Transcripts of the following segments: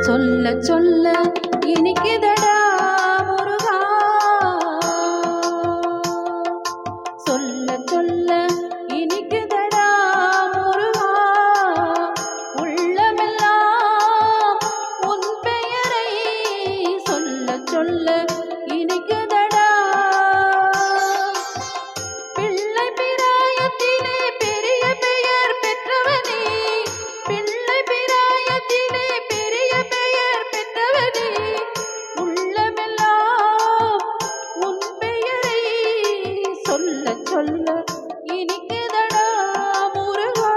சொல்ல சொல்ல இனிக்குதடா முருகா, சொல்ல சொல்ல இனிக்குதடா முருகா, உள்ளமெல்லாம் உன் பெயரை சொல்ல சொல்ல இனிக்குதடா. பிள்ளை பிராயத்திலே பெரிய பெயர் பெற்றவனே, பிள்ளை பிராயத்திலே பெரிய பெயர் பெற்றவனே, உள்ளமெல்லாம் உன் பெயரை சொல்ல சொல்ல இனிக்குதடா முருகா.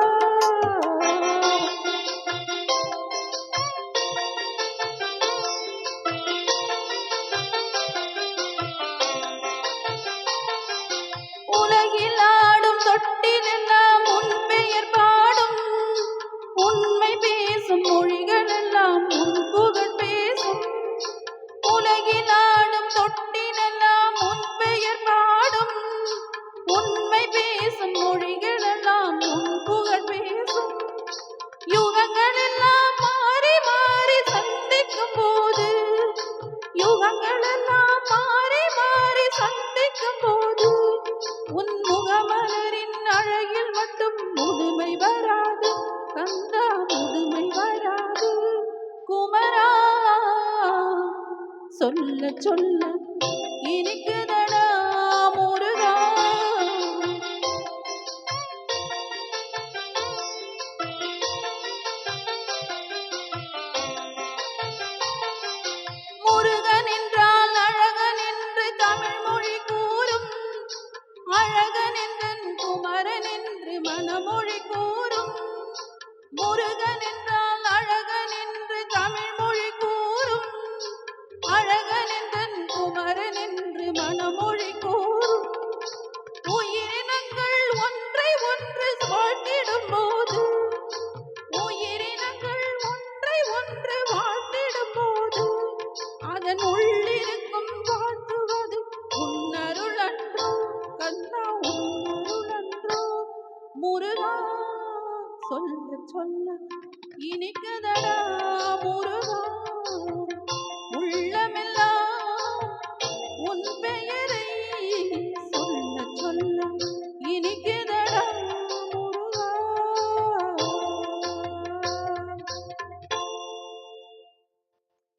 உலகில் ஆடும் தொட்டிலெல்லாம் உன் பெயர் பாடும், உண்மை பேசும் மொழிகள் எல்லாம் உன் புகழ் பேசும். உலகில் ஆடும் தொட்டிலெல்லாம் உன் பெயர் பாடும், உண்மை பேசும் மொழிகள் எல்லாம் உன் புகழ் பேசும். யுகங்கள் எல்லாம் மாறி மாறி சந்திக்கும் போது, யுகங்கள் எல்லாம் மாறி மாறி சந்திக்கும் போது, உன் முகமலரின் அழகில் மட்டும் முதுமை வராது கந்தா, முதுமை வராது குமரா. சொல்ல சொல்ல இனிக்குதடா முருகா. முருகன் என்றால் அழகன் என்று தமிழ் மொழி கூறும், அழகன் என்றன் குமரன் என்று மனமொழி கூறும். முருகன் என்றால் அழகன் என்று தமிழ் மொழி கூறும், அழகன் என்றன் குமரன் என்று மனமொழி கூறும். உயிரினங்கள் ஒன்றை ஒன்று வாழ்த்திடும் போது, உயிரினங்கள் ஒன்றை ஒன்று வாழ்த்திடும் போது, அதன் உள்ளிருக்கும் வாழ்த்துவது உன்னருள் அன்றோ கந்தா, உன்னருள் அன்றோ முருகா. சொல்ல சொல்ல இனிக்குதடா முருகா.